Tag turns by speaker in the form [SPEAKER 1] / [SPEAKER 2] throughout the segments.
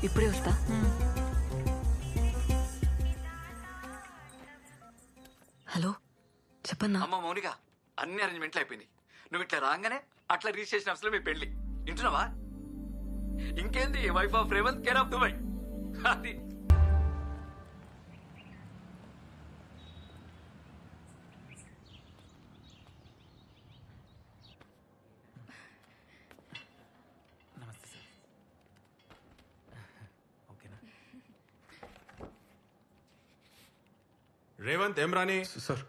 [SPEAKER 1] ఇప్పుడే వస్తా. హలో చెప్పన్నా.
[SPEAKER 2] అమ్మ మౌనిక, అన్ని అరేంజ్మెంట్లు అయిపోయినాయి. నువ్వు ఇట్లా రాగానే అట్లా రిజిస్ట్రేషన్ ఆఫీస్ లో మీ పెళ్లి. వింటున్నావా? ఇంకేంది, wife of Revanth, care of Dubai. అది
[SPEAKER 3] రేవంత్ ఏం రాని?
[SPEAKER 4] సార్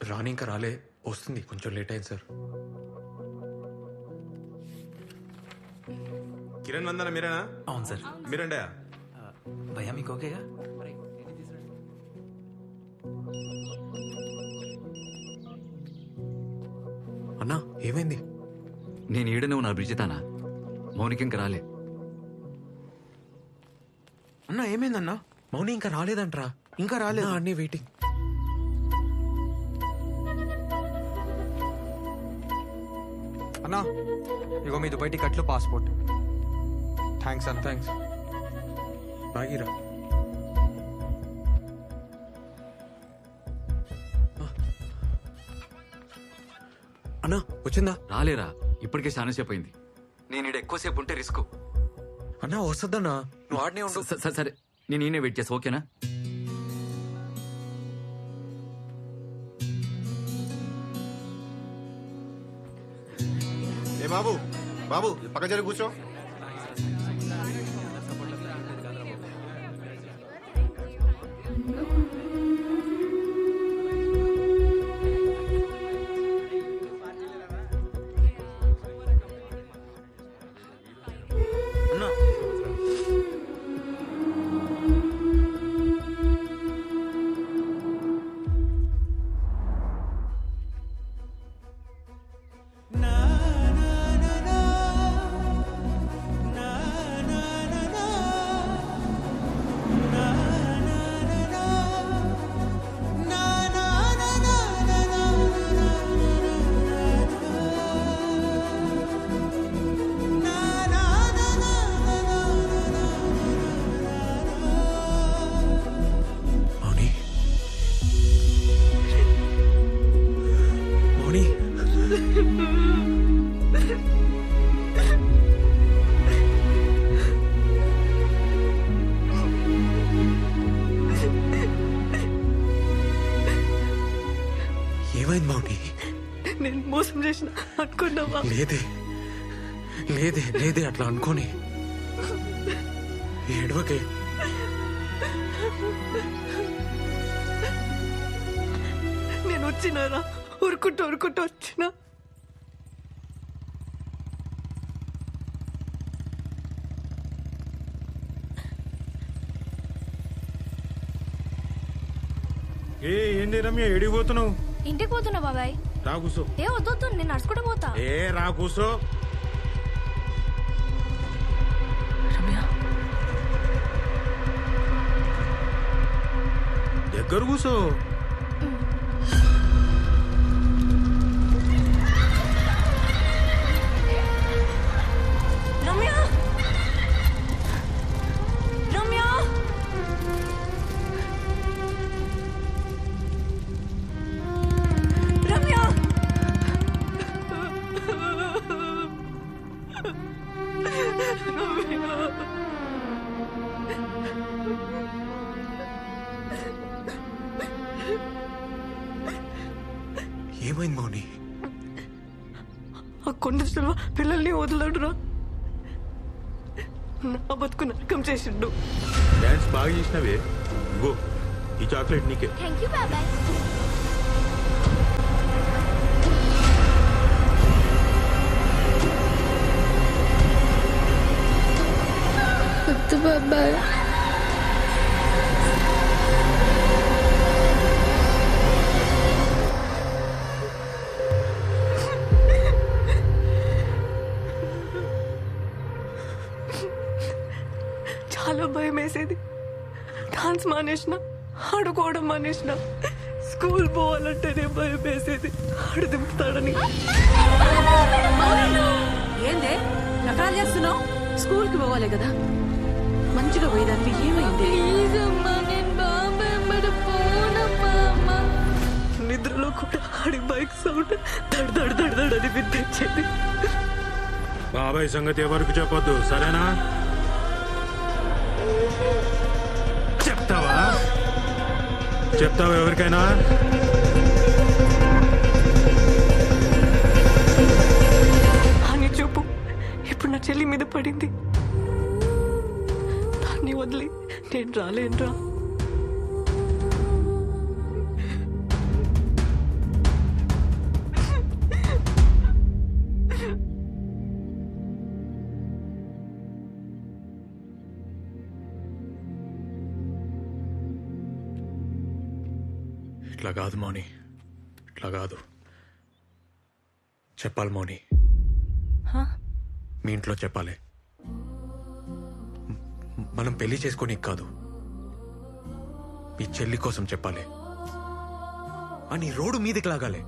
[SPEAKER 4] రాని ఇంకా రాలే, వస్తుంది, కొంచెం లేట్ అయింది సార్.
[SPEAKER 3] కిరణ్ వందన మీరేనా?
[SPEAKER 5] అవును సార్.
[SPEAKER 3] మీరండే?
[SPEAKER 5] భయ్యా మీకు ఓకేగా?
[SPEAKER 4] అన్నా ఏమైంది?
[SPEAKER 2] నేను ఈడ, నువ్వు నా బ్రిజితానా? మౌనిక ఇంకా రాలే.
[SPEAKER 4] అన్నా ఏమైందన్నా? మౌని ఇంకా రాలేదంట్రా. ఇంకా రాలేదు అన్నీ వెయిటింగ్.
[SPEAKER 6] అన్నా ఇగో మీ దుబాయ్ టికెట్లు, పాస్పోర్ట్. థ్యాంక్స్ అన్న.
[SPEAKER 4] థ్యాంక్స్. బాగిరా. అన్నా వచ్చిందా?
[SPEAKER 2] రాలేరా, ఇప్పటికే చాలా సేపు అయింది. నేను ఈడ ఎక్కువసేపు ఉంటే రిస్క్.
[SPEAKER 4] అన్నా వస్తుందన్నా, నువ్వు ఆడనే ఉండు.
[SPEAKER 2] సరే, నేను ఈయనే వెయిట్ చేస్తా, ఓకేనా?
[SPEAKER 3] ఏ బాబు, బాబు పక్క జరిగి కూర్చో.
[SPEAKER 5] అన్నా
[SPEAKER 4] మౌని, మౌని, ఏమైంది మౌని?
[SPEAKER 1] నేను మోసం చేసిన అనుకున్నావా?
[SPEAKER 4] లేదే లేదే లేదే, అట్లా అనుకోని ఏడవకే.
[SPEAKER 1] నేను వచ్చినారా, ఉరుకుంటూ వచ్చినా.
[SPEAKER 3] ఏంటి రమ్య, ఎడిగిపోతున్నావు?
[SPEAKER 7] ఇంటికి పోతున్నా బాబాయ్.
[SPEAKER 3] రా కూర్చో.
[SPEAKER 7] ఏ వద్దు, నేను నడుచుకుంటూ పోతా.
[SPEAKER 3] రా కూర్చో.
[SPEAKER 1] రమ్య,
[SPEAKER 3] దగ్గర కూర్చో.
[SPEAKER 1] రమ్య, రమ్య, రమ్య.
[SPEAKER 4] ఏమైంది మౌని?
[SPEAKER 1] ఆ కొండ పిల్లల్ని వదలడురా. నా బతుకు నరకం చేసిండు.
[SPEAKER 3] డాన్స్ బాగా చేసినవే. ఇగో ఈ చాక్లెట్ నీకే.
[SPEAKER 7] థ్యాంక్ యూ బాబాయ్.
[SPEAKER 8] వద్దు బాబాయ్.
[SPEAKER 1] చాలా భయం వేసేది. డాన్స్ మానేసిన, ఆడుకోవడం మానేసిన, స్కూల్ పోవాలంటేనే భయం వేసేది, ఆడు దింపుతాడని.
[SPEAKER 9] ఏందే నకరాలు చేస్తున్నావు? స్కూల్కి పోవాలి కదా.
[SPEAKER 1] మంచిగా పోయేదానికి ఏమైంది?
[SPEAKER 8] ప్లీజ్ అమ్మా, నేను బాబాయ్ వెంబడి పోనమ్మా అమ్మా.
[SPEAKER 1] నిద్రలో కూడా ఆడి బైక్ సౌండ్ దడ్ దడ్ దడ్ దడ్ అని వినిపించేది.
[SPEAKER 3] బాబాయ్ సంగతి ఎవరికి చెప్పొద్దు, సరేనా? చెప్తావా ఎవరికైనా?
[SPEAKER 1] అని చూపు ఇప్పుడు నా చెల్లి మీద పడింది. దాన్ని వదిలి నేను రాలేనురా.
[SPEAKER 3] ఇట్లా కాదు మౌని, ఇట్లా కాదు. చెప్పాలి మౌని, మీ ఇంట్లో చెప్పాలి. మనం పెళ్లి చేసుకోనికి కాదు, మీ చెల్లి కోసం చెప్పాలి. అని రోడ్డు మీదకి లాగాలి.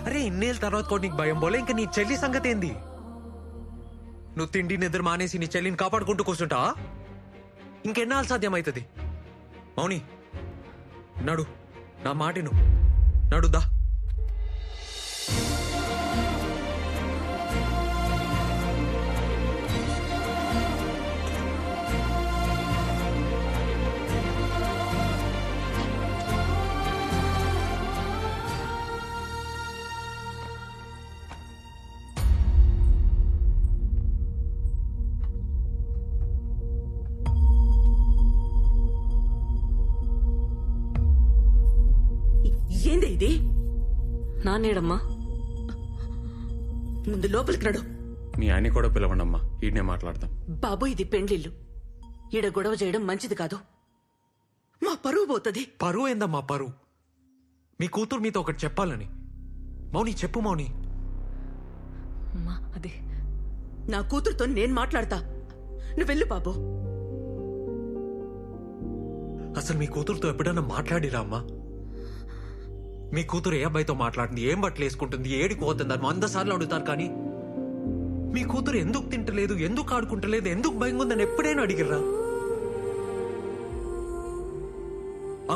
[SPEAKER 3] అరే ఇన్నేళ్ళ తర్వాత కూడా నీకు భయం పోలే, ఇంకా నీ చెల్లి సంగతి ఏంది? నువ్వు తిండి నిద్ర మానేసి నీ చెల్లిని కాపాడుకుంటూ కూర్చుంటావా? ఇంకెన్నాళ్ళు సాధ్యమవుతుంది? మౌని నడు, నా మాటిను, నడుదా.
[SPEAKER 1] ఏంది ఇది? నానేడమ్మా, ముందు లోపలికి నడు.
[SPEAKER 3] మీ ఆయన కూడా పిలవండమ్మా, ఈడనే మాట్లాడదాం.
[SPEAKER 1] బాబు ఇది పెండ్లిల్లు, ఈడ గొడవ చేయడం మంచిది కాదు. మా పరువు పోతుంది.
[SPEAKER 4] పరువు ఏందమ్మా పరువు? మీ కూతురు మీతో ఒకటి చెప్పాలని. మౌని చెప్పు మౌని.
[SPEAKER 1] అదే నా కూతురుతో నేను మాట్లాడతా, నువ్వు వెళ్ళు బాబు.
[SPEAKER 4] అసలు మీ కూతురుతో ఎప్పుడైనా మాట్లాడిరా అమ్మా? మీ కూతురు ఏ అబ్బాయితో మాట్లాడుతుంది, ఏం బట్టలు వేసుకుంటుంది, ఏడికి పోతుంది అని 100 సార్లు అడుగుతారు. కానీ మీ కూతురు ఎందుకు తింటలేదు, ఎందుకు ఆడుకుంటలేదు, ఎందుకు భయం ఉందని ఎప్పుడైనా అడిగిర్రా?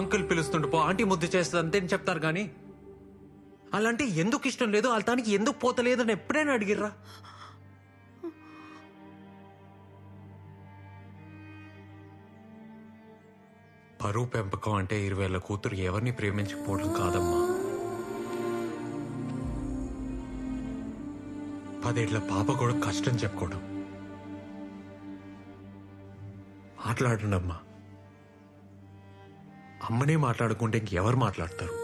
[SPEAKER 4] అంకుల్ పిలుస్తుండు పో, ఆంటీ ముద్దు చేస్తుంది అంతేని చెప్తారు. కానీ అలాంటి ఎందుకు ఇష్టం లేదు, వాళ్ళకి ఎందుకు పోతలేదు అని ఎప్పుడైనా అడిగిర్రా? పరువు పెంపకం అంటే 20 ఏళ్ల కూతురు ఎవరిని ప్రేమించకపోవడం కాదమ్మా. 10 ఏళ్ల పాప కూడా కష్టం చెప్పుకోవడం. మాట్లాడండి అమ్మా. అమ్మనే మాట్లాడుకుంటే ఇంకెవరు మాట్లాడతారు?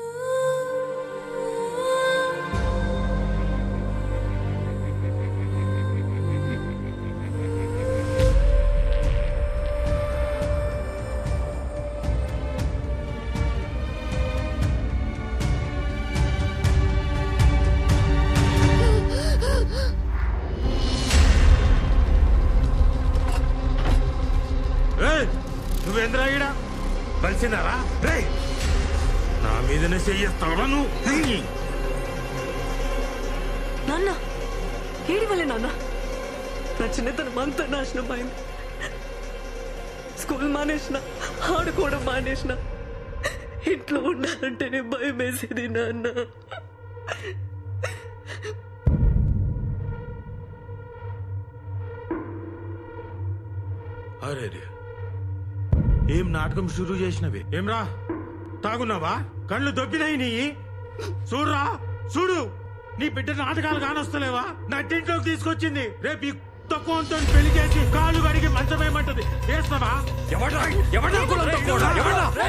[SPEAKER 3] నువ్వేంద్రా ఈడ కలిసినారా? రే నా మీదనే చెయ్యేస్తావా నువ్వు?
[SPEAKER 1] నాన్న ఏడి వల్లే నాన్న నా చిన్నతనం అంతా నాశనం అయింది. స్కూల్ మానేసిన, ఆడుకోవడం మానేసిన, ఇంట్లో ఉండాలంటేనే భయం వేసేది నాన్న.
[SPEAKER 3] అరే ఏం నాటకం షురూ చేసినవి? ఏమ్రా తాగున్నావా? కళ్ళు దొబ్బినాయి నీ? చూడురా చూడు, నీ బిడ్డ నాటకాలు కానొస్తలేవా? నట్టింట్లోకి తీసుకొచ్చింది. రేపు ఈ తక్కువతో పెళ్లి చేసి కాళ్ళు కడిగి మంచమేమంటది, వేస్తావా?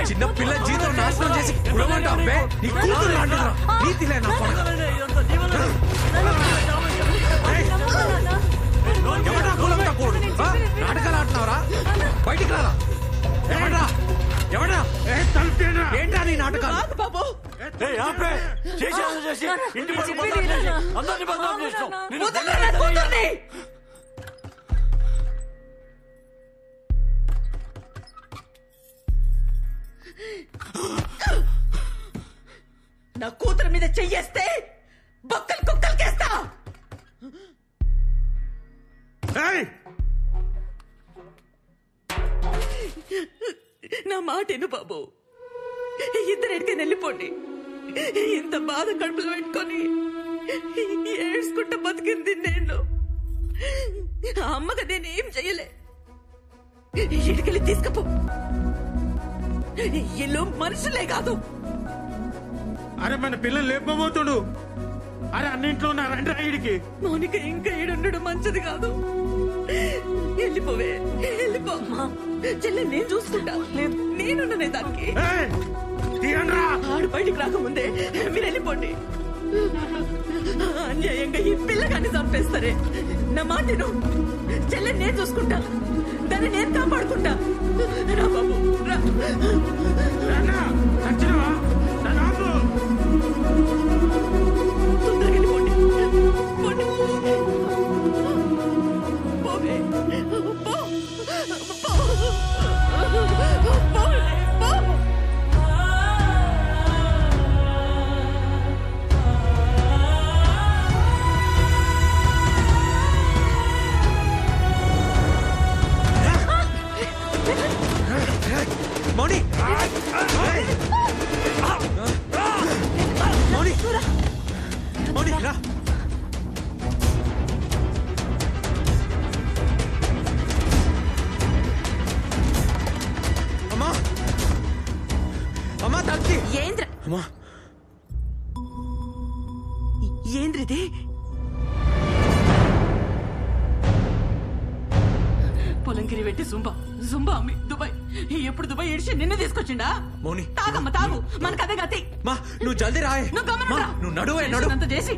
[SPEAKER 4] చిన్న పిల్ల జీవితం నాశనం చేసి నీ కూతురు అంటున్నా. నీతి లేనా? నాటకాలు ఆడుతున్నావరా? బయటికి రారా? ఏంటా నీ నాటకాలు?
[SPEAKER 1] నా కూతురు మీద చెయ్యేస్తే బొక్కలు కుక్కలకేస్తా.
[SPEAKER 3] ఏయ్!
[SPEAKER 1] నా మాట ఎను బాబు, ఇద్దరు ఎడికని వెళ్ళిపోండి. ఇంత బాధ కడుపులో పెట్టుకొని ఏడ్చుకుంటా బతికింది నేను. ఆ అమ్మగా నేనేం చెయ్యలే. ఇడికెళ్ళి తీసుకపో. ఇల్లు మనుషులే కాదు.
[SPEAKER 3] అరే మన పిల్లలు లేపబోతుడు. అరే అన్నింట్లో ఉన్న రండి ఇడికి.
[SPEAKER 1] మౌనిక ఇంకా ఈడుండడం మంచిది కాదు. వెళ్ళిపోవే, వెళ్ళిపో. చెల్లె నేను చూసుకుంటా. నేనున్ననే దానికి.
[SPEAKER 3] ఏయ్! తీయండ్రా.
[SPEAKER 1] ఆడు బయటికి రాకముందే మీరు వెళ్ళిపోండి. అన్యాయంగా ఈ పిల్లగాన్ని చంపేస్తారే. నా మాటను చెల్లె నేను చూసుకుంటా. దాన్ని నేను కాపాడుకుంటా. రా బాబు రా.
[SPEAKER 3] నాన్నా, చచ్చినవా? నన్ను ఆపు.
[SPEAKER 1] తొందరగా వెళ్ళిపోండి. పోండి. పోవే. పో. పో. పోలే. పో.
[SPEAKER 4] మౌని మౌని మౌని రా. అమ్మా అమ్మా తగ్గి.
[SPEAKER 1] ఏంద్ర
[SPEAKER 4] అమ్మా
[SPEAKER 1] ఏంద్రిది? పొలంకిరి పెట్టి జుంబా అమ్మి దుబాయ్. ఎప్పుడు దుబాయ్ ఏడిచి నిన్ను తీసుకొచ్చిండా?
[SPEAKER 4] మౌని
[SPEAKER 1] తాగమ్మ తాగు, మన కథ గతి.
[SPEAKER 4] మా నువ్వు జల్దీ రాయ్.
[SPEAKER 1] నువ్వు గమనం రా.
[SPEAKER 4] నువ్వు నడువే నడు.
[SPEAKER 1] అంత చేసి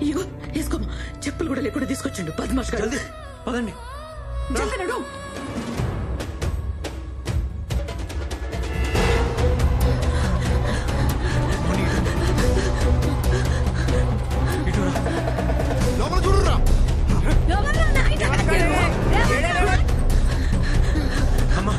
[SPEAKER 1] ఇగో వేసుకోమా. చెప్పులు కూడా లేకుండా తీసుకొచ్చిండు బద్మాష్ గారు.
[SPEAKER 4] జల్దీ పదండి.
[SPEAKER 1] జల్దీ నడు.
[SPEAKER 4] ఇటు రా.
[SPEAKER 6] లోపల చూడురా.
[SPEAKER 4] అమ్మా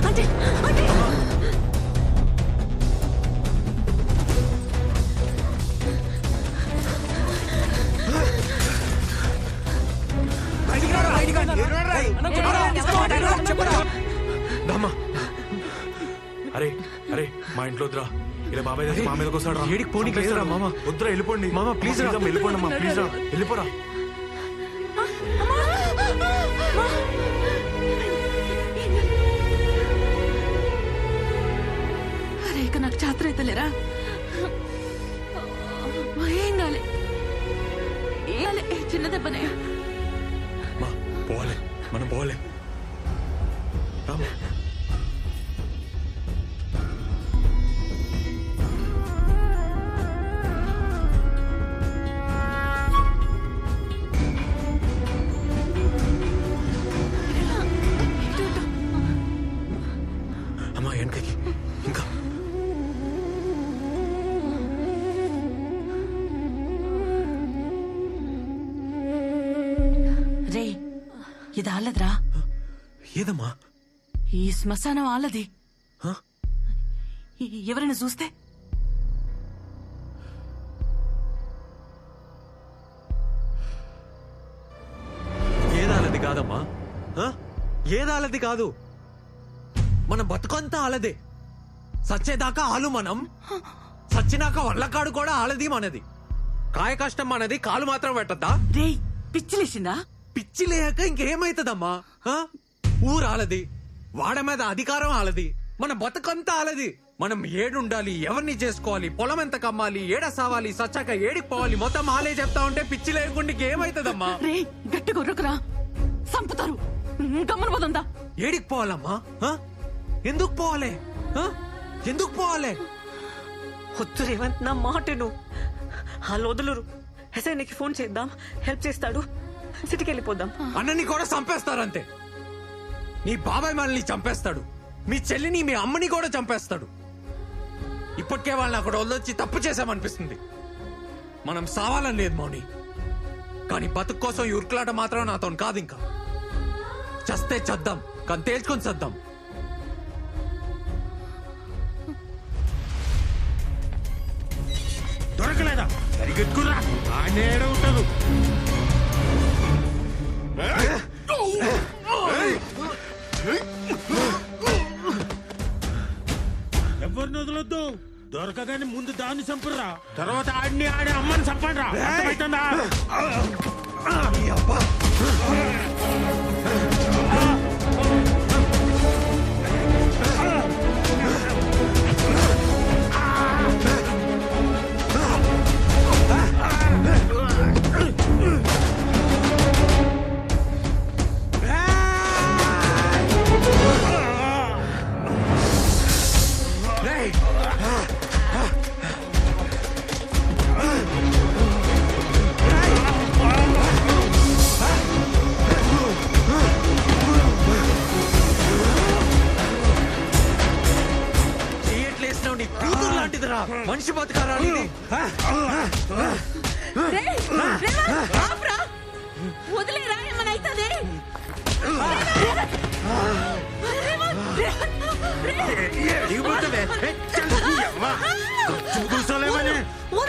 [SPEAKER 4] దమ్మా.
[SPEAKER 9] అరే అరే మా ఇంట్లో వద్దురా. ఇలా బాబాయ్ దగ్గర మా మీదకి వస్తాడు రా.
[SPEAKER 4] ఏడికి పోనీకి లేదురా మామ.
[SPEAKER 9] వద్దురా వెళ్ళిపోండి.
[SPEAKER 4] మామ, ప్లీజ్ రా.
[SPEAKER 9] వెళ్ళిపోండి అమ్మా, ప్లీజ్ రా వెళ్ళిపోరా.
[SPEAKER 1] అరే ఇక నాకు చాత్ర అవుతలేరా? ఏం కాలే, చిన్న దెబ్బనే.
[SPEAKER 9] మా పోలే, మనం పోలే. రామా
[SPEAKER 4] అమ్మా వెనకకి ఇంకా.
[SPEAKER 1] రే ఇది ఆలద్రా.
[SPEAKER 4] ఏదమ్మా?
[SPEAKER 1] ఈ శ్మశానం ఆలది.
[SPEAKER 4] హ?
[SPEAKER 1] ఎవరైనా చూస్తే?
[SPEAKER 4] ఏదాలది కాదమ్మా. ఏదాలది కాదు. మన బతుకంతా ఆలదే. సచ్చేదాకా ఆలు మనం, సచ్చినాక వల్లకాడు కూడా ఆలది మనది. కాయ కష్టం మనది, కాలు మాత్రం పెట్టద్దా?
[SPEAKER 1] రే పిచ్చిలేసిందా?
[SPEAKER 4] పిచ్చి లేక ఇంకేమైతుందమ్మా? ఊరాలది, వాడ మీద అధికారం ఆలది, మన బతుకంతా ఆలది. మనం ఏడుండాలి, ఎవరిని చేసుకోవాలి, పొలం ఎంత కమ్మాలి, ఏడ సావాలి, సచ్చాక ఏడికి పోవాలి, మొత్తం ఆలే చెప్తా ఉంటే పిచ్చి లేకుండా ఏమైతుందమ్మా?
[SPEAKER 1] రే గట్టి గొర్రకురా, సంపుతారు. గమ్మన పోతుందా?
[SPEAKER 4] ఏడికి పోవాలమ్మా? ఎందుకు పోవాలి? ఎందుకు పోవాలి?
[SPEAKER 1] వద్దు రేవంత్, నా మాటను. వాళ్ళు వదులురు. హసైన్కి ఫోన్ చేద్దాం, హెల్ప్ చేస్తాడు. సిటీకి వెళ్ళిపోదాం.
[SPEAKER 4] అన్నని కూడా చంపేస్తారంతే. నీ బాబాయ్ మనల్ని చంపేస్తాడు, మీ చెల్లిని మీ అమ్మని కూడా చంపేస్తాడు. ఇప్పటికే వాళ్ళని అక్కడ వదిలొచ్చి తప్పు చేశామనిపిస్తుంది. మనం సావాలని లేదు మౌని, కానీ బతుకు కోసం ఈ ఉరుకులాట మాత్రం నాతో కాదు. ఇంకా చస్తే చద్దాం, కానీ తేల్చుకొని చద్దాం.
[SPEAKER 3] దొరకలేదా సరిగెత్తుకురా ఆడేడ ఉంటారు ఎవరిని వదలొద్దు దొరకగానే ముందు దాన్ని చంపుర్రా తర్వాత ఆడిని ఆడి అమ్మని చంపండిరా అర్థమవుతుందా
[SPEAKER 4] మనిషి బతకారా
[SPEAKER 1] వదిలేరా ఏమన్నా అవుతుంది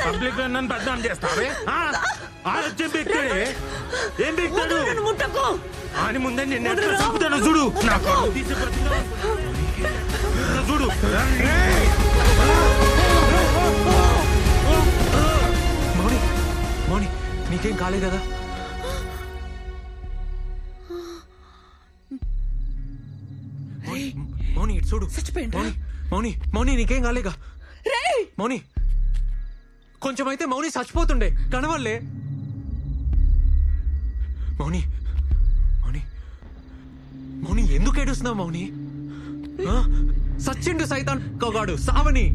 [SPEAKER 3] పబ్లిక్ నన్ను బద్నాం చేస్తావే ఆలోచన బిక్తాడే ఏం బిక్తాడు
[SPEAKER 1] ముట్టకు
[SPEAKER 3] అని ముందే నిన్ను ఎట్లా చంపుతాడు చూడు నాకు చూడు
[SPEAKER 4] మౌని మౌని నీకేం కాలే కదా మౌని ఇటు చూడు మౌని మౌని మౌని నీకేం కాలేగా మౌని కొంచెం అయితే మౌని చచ్చిపోతుండే కనవల్లే మౌని మౌని మౌని ఎందుకు ఏడుస్తున్నావు మౌని సచ్చిండు సైతాన్ కగాడు సావని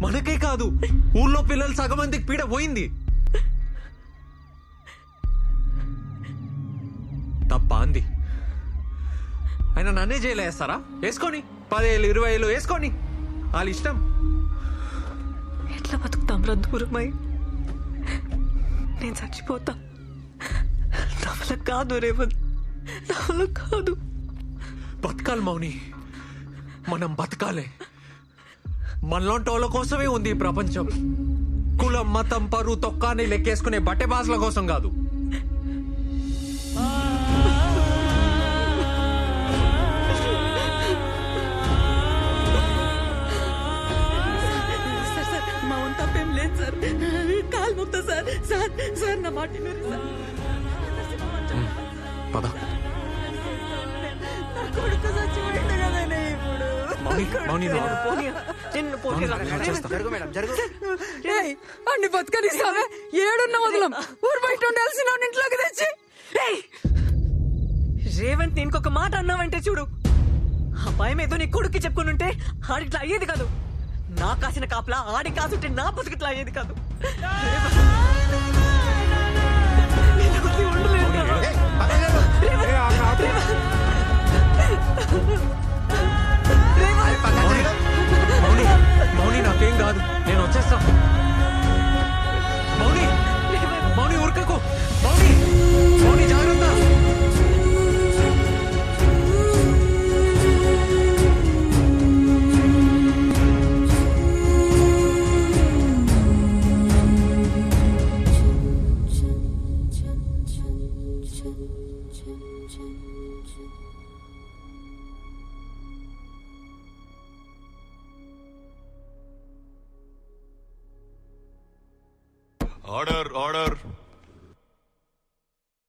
[SPEAKER 4] మనకే కాదు ఊళ్ళో పిల్లలు సగం మందికి పీడ పోయింది తప్ప అంది ఆయన నన్నే చేయలేస్తారా వేసుకొని 10,000 20,000 వేసుకొని వాళ్ళ ఇష్టం
[SPEAKER 1] ఎట్లా బతుకుతాం రా దూరమై నేను చచ్చిపోతా నా వల్ల కాదు రేవంత్ నా వల్ల కాదు
[SPEAKER 4] బతకాలి మౌని మనం బతకాలే మనలాంటి వాళ్ళ కోసమే ఉంది ఈ ప్రపంచం కులం మతం పరువు తొక్కాన్ని లెక్కేసుకునే బట్టె బాసుల కోసం కాదు
[SPEAKER 1] మా వంత తప్పేం లేదు సార్ కాలు ముక్తా సార్ సార్ సార్ నా మాట సార్
[SPEAKER 4] పద
[SPEAKER 1] నా కొడుకు చచ్చిపోయింది కదనే ఇప్పుడు
[SPEAKER 4] మౌని
[SPEAKER 1] అన్ని బతకనిస్తావే ఏడున్న వదలం ఊరు బయట ఉండాల్సిన ఇంట్లోకి తెచ్చి రేవంత్ నేను ఇంకొక మాట అన్నావంటే చూడు ఆ భయం ఏదో నీ కొడుక్కి చెప్పుకుని ఉంటే ఆడిట్లా అయ్యేది కాదు నా కాసిన కాపలా ఆడి కాసుంటే నా బతుకిట్లా అయ్యేది కాదు
[SPEAKER 4] మౌని మౌని నాకేం కాదు నేను వచ్చేస్తా మౌని మౌని ఉరకకు మౌని మౌని జాగ్రత్త
[SPEAKER 6] ఆర్డర్ ఆర్డర్.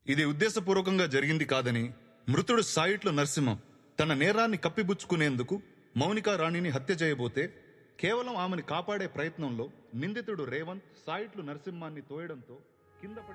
[SPEAKER 6] ఇది ఉద్దేశపూర్వకంగా జరిగింది కాదని మృతుడు సాయిట్ల నరసింహం తన నేరాన్ని కప్పిపుచ్చుకునేందుకు మౌనికా రాణిని హత్య చేయబోతే కేవలం ఆమెను కాపాడే ప్రయత్నంలో నిందితుడు రేవంత్ సాయిట్లు నరసింహాన్ని తోయడంతో కింద పడి